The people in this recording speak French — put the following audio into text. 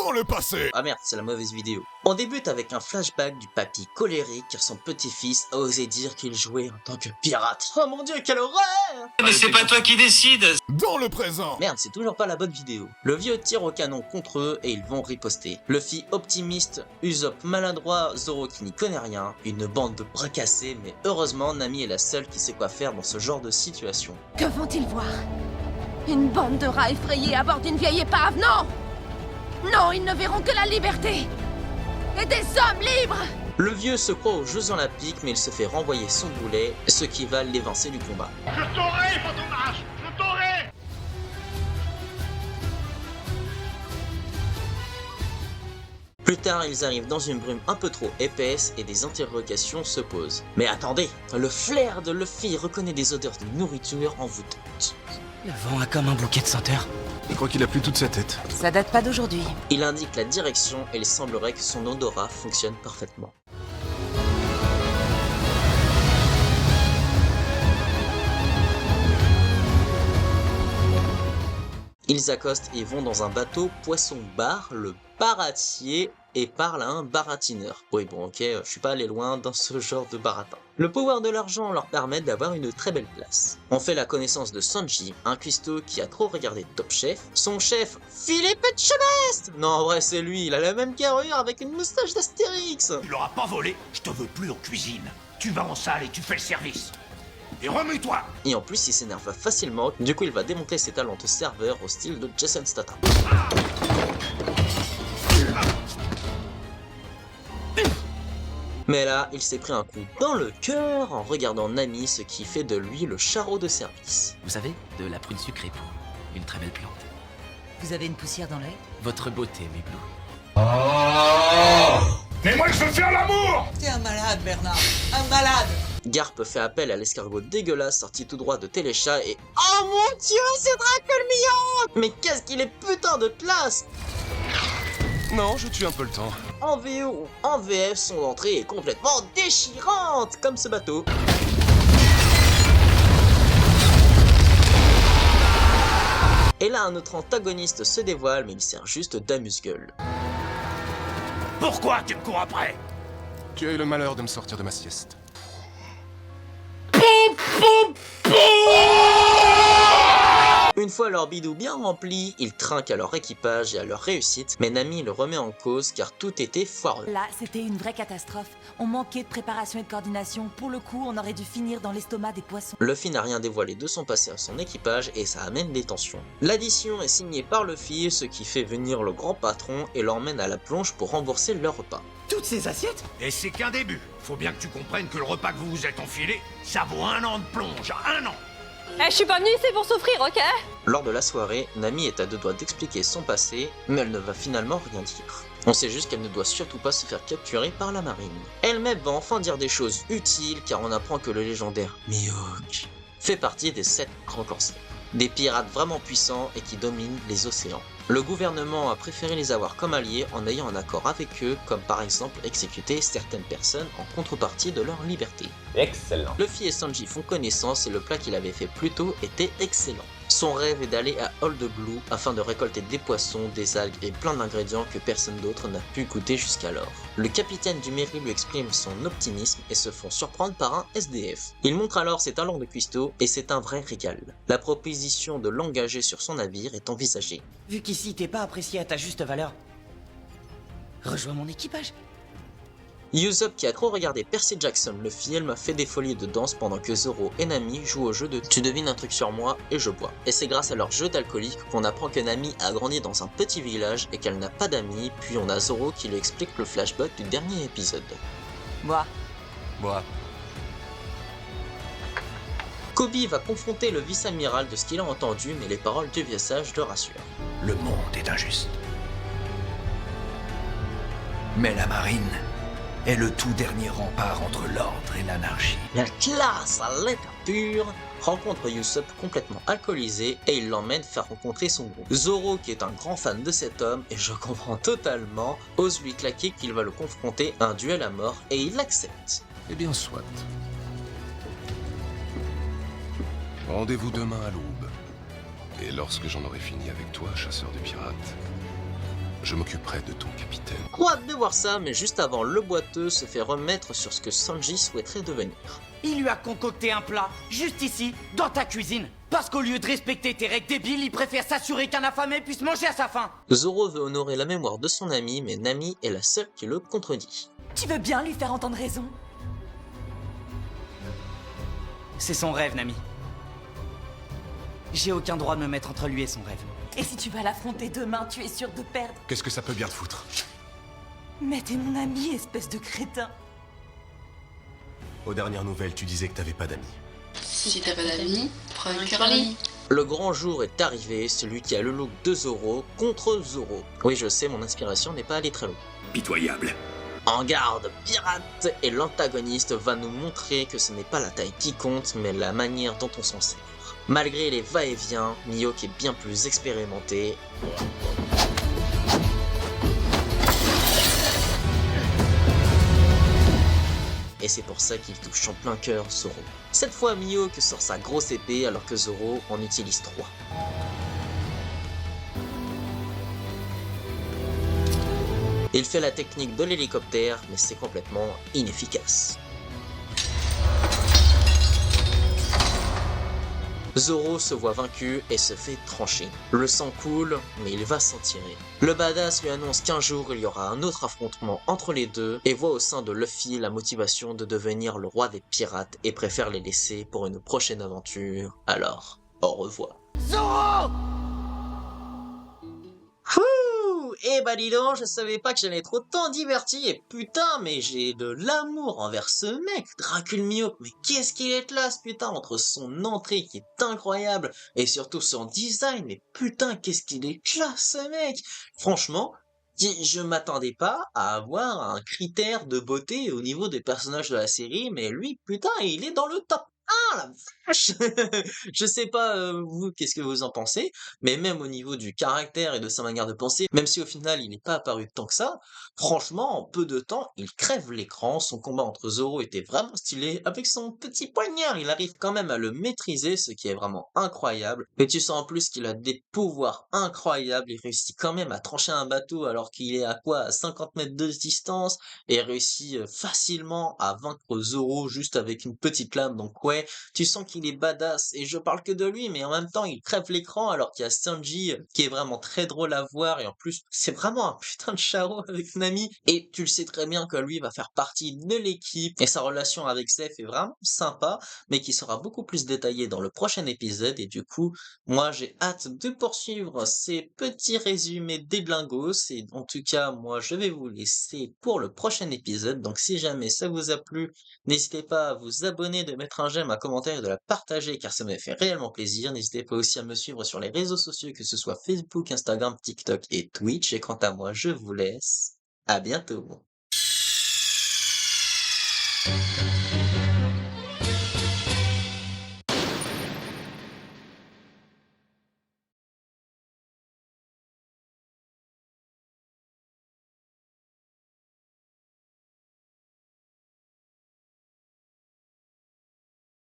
dans le passé. Ah merde, c'est la mauvaise vidéo. On débute avec un flashback du papy colérique car son petit-fils a osé dire qu'il jouait en tant que pirate. Oh mon dieu, quelle horreur! Mais c'est pas toi qui décide. Dans le présent. Merde, c'est toujours pas la bonne vidéo. Le vieux tire au canon contre eux et ils vont riposter. Luffy optimiste, Usopp maladroit, Zoro qui n'y connaît rien, une bande de bras cassés, mais heureusement Nami est la seule qui sait quoi faire dans ce genre de situation. Que vont-ils voir? Une bande de rats effrayés à bord d'une vieille épave? Non! Non, ils ne verront que la liberté! Et des hommes libres! Le vieux se croit aux Jeux Olympiques mais il se fait renvoyer son boulet, ce qui va l'évincer du combat. Je t'aurai, Fantomas! Je t'aurai! Plus tard, ils arrivent dans une brume un peu trop épaisse et des interrogations se posent. Mais attendez, le flair de Luffy reconnaît des odeurs de nourriture envoûtantes. Le vent a comme un bouquet de senteurs. Je crois qu'il a plus toute sa tête. Ça date pas d'aujourd'hui. Il indique la direction et il semblerait que son odorat fonctionne parfaitement. Ils accostent et vont dans un bateau poisson-bar, le baratier, et parlent à un baratineur. Oui bon ok, je suis pas allé loin dans ce genre de baratin. Le pouvoir de l'argent leur permet d'avoir une très belle place. On fait la connaissance de Sanji, un cuistot qui a trop regardé Top Chef. Son chef, Philippe Etchebest! Non en vrai c'est lui, il a la même carrure avec une moustache d'Astérix. Tu l'auras pas volé, je te veux plus en cuisine. Tu vas en salle et tu fais le service. Et remue-toi! Et en plus il s'énerve facilement, du coup il va démontrer ses talents de serveur au style de Jason Statham. Mais là, il s'est pris un coup dans le cœur en regardant Nami, ce qui fait de lui le charreau de service. Vous savez, de la prune sucrée pour une très belle plante. Vous avez une poussière dans l'œil? Votre beauté m'éblouit. Mais moi je veux faire l'amour! T'es un malade, Bernard. Un malade. Garp fait appel à l'escargot dégueulasse sorti tout droit de Téléchat et... Oh mon dieu, c'est Draculmillon! Mais qu'est-ce qu'il est putain de classe! Non, je tue un peu le temps. En VO ou en VF, son entrée est complètement déchirante, comme ce bateau. Et là, notre antagoniste se dévoile, mais il sert juste d'amuse-gueule. Pourquoi tu me cours après? Tu as eu le malheur de me sortir de ma sieste. Une fois leur bidou bien rempli, ils trinquent à leur équipage et à leur réussite, mais Nami le remet en cause car tout était foireux. Là, c'était une vraie catastrophe. On manquait de préparation et de coordination. Pour le coup, on aurait dû finir dans l'estomac des poissons. Luffy n'a rien dévoilé de son passé à son équipage et ça amène des tensions. L'addition est signée par Luffy, ce qui fait venir le grand patron et l'emmène à la plonge pour rembourser leur repas. Toutes ces assiettes? Et c'est qu'un début. Faut bien que tu comprennes que le repas que vous vous êtes enfilé, ça vaut 1 an de plonge. 1 an! Eh, je suis pas venue ici pour souffrir, ok? Lors de la soirée, Nami est à deux doigts d'expliquer son passé, mais elle ne va finalement rien dire. On sait juste qu'elle ne doit surtout pas se faire capturer par la marine. Elle-même va enfin dire des choses utiles car on apprend que le légendaire Mihawk fait partie des 7 grands corsaires. Des pirates vraiment puissants et qui dominent les océans. Le gouvernement a préféré les avoir comme alliés en ayant un accord avec eux, comme par exemple exécuter certaines personnes en contrepartie de leur liberté. Excellent. Luffy et Sanji font connaissance et le plat qu'il avait fait plus tôt était excellent. Son rêve est d'aller à Old Blue afin de récolter des poissons, des algues et plein d'ingrédients que personne d'autre n'a pu goûter jusqu'alors. Le capitaine du Merry lui exprime son optimisme et se font surprendre par un SDF. Il montre alors ses talents de cuistot et c'est un vrai régal. La proposition de l'engager sur son navire est envisagée. Vu qu'ici t'es pas apprécié à ta juste valeur, rejoins mon équipage. Usopp qui a trop regardé Percy Jackson le film fait des folies de danse pendant que Zoro et Nami jouent au jeu de tu devines un truc sur moi et je bois. Et c'est grâce à leur jeu d'alcoolique qu'on apprend que Nami a grandi dans un petit village et qu'elle n'a pas d'amis, puis on a Zoro qui lui explique le flashback du dernier épisode. Moi. Moi. Kobe va confronter le vice-amiral de ce qu'il a entendu mais les paroles du vieux sage le rassurent. Le monde est injuste. Mais la marine est le tout dernier rempart entre l'ordre et l'anarchie. La classe à l'état pur rencontre Usopp complètement alcoolisé et il l'emmène faire rencontrer son groupe. Zoro, qui est un grand fan de cet homme, et je comprends totalement, ose lui claquer qu'il va le confronter à un duel à mort et il l'accepte. Eh bien, soit. Rendez-vous demain à l'aube. Et lorsque j'en aurai fini avec toi, chasseur de pirates, Je m'occuperai de ton capitaine. Trop hâte de voir ça, mais juste avant, le boiteux se fait remettre sur ce que Sanji souhaiterait devenir. Il lui a concocté un plat, juste ici, dans ta cuisine. Parce qu'au lieu de respecter tes règles débiles, il préfère s'assurer qu'un affamé puisse manger à sa faim. Zoro veut honorer la mémoire de son ami, mais Nami est la seule qui le contredit. Tu veux bien lui faire entendre raison? C'est son rêve, Nami. J'ai aucun droit de me mettre entre lui et son rêve. Et si tu vas l'affronter demain, tu es sûr de perdre. Qu'est-ce que ça peut bien te foutre? Mais t'es mon ami, espèce de crétin. Aux dernières nouvelles, tu disais que t'avais pas d'amis. Si t'as pas d'amis, prends une curly. Le grand jour est arrivé, celui qui a le look de Zoro contre Zoro. Oui, je sais, mon inspiration n'est pas allée très loin. Pitoyable. En garde, pirate! Et l'antagoniste va nous montrer que ce n'est pas la taille qui compte, mais la manière dont on s'en sert. Malgré les va-et-vient, Mihawk est bien plus expérimenté. Et c'est pour ça qu'il touche en plein cœur Zoro. Cette fois, Mihawk sort sa grosse épée alors que Zoro en utilise 3. Il fait la technique de l'hélicoptère, mais c'est complètement inefficace. Zoro se voit vaincu et se fait trancher. Le sang coule, mais il va s'en tirer. Le badass lui annonce qu'un jour il y aura un autre affrontement entre les deux et voit au sein de Luffy la motivation de devenir le roi des pirates et préfère les laisser pour une prochaine aventure. Alors, au revoir. Zoro! Ouh, eh bah dis donc, je savais pas que j'allais être autant diverti et putain, mais j'ai de l'amour envers ce mec, Dracul Mihawk, mais qu'est-ce qu'il est classe putain, entre son entrée qui est incroyable et surtout son design, mais putain, qu'est-ce qu'il est classe ce mec. Franchement, je m'attendais pas à avoir un critère de beauté au niveau des personnages de la série, mais lui, putain, il est dans le top 1, la vache. Je sais pas, vous, qu'est-ce que vous en pensez, mais même au niveau du caractère et de sa manière de penser, même si au final il n'est pas apparu tant que ça, franchement, en peu de temps, il crève l'écran. Son combat entre Zoro était vraiment stylé, avec son petit poignard, il arrive quand même à le maîtriser, ce qui est vraiment incroyable, et tu sens en plus qu'il a des pouvoirs incroyables, il réussit quand même à trancher un bateau alors qu'il est à quoi, à 50 mètres de distance, et réussit facilement à vaincre Zoro juste avec une petite lame, donc ouais, tu sens qu'il est badass, et je parle que de lui, mais en même temps il crève l'écran alors qu'il y a Sanji qui est vraiment très drôle à voir, et en plus c'est vraiment un putain de charo avec Nami, et tu le sais très bien que lui va faire partie de l'équipe, et sa relation avec Zeph est vraiment sympa, mais qui sera beaucoup plus détaillée dans le prochain épisode, et du coup, moi j'ai hâte de poursuivre ces petits résumés des Glingos, et en tout cas, moi je vais vous laisser pour le prochain épisode, donc si jamais ça vous a plu, n'hésitez pas à vous abonner, de mettre un j'aime, un commentaire et de la partager car ça me fait réellement plaisir. N'hésitez pas aussi à me suivre sur les réseaux sociaux, que ce soit Facebook, Instagram, TikTok et Twitch. Et quant à moi, je vous laisse. À bientôt.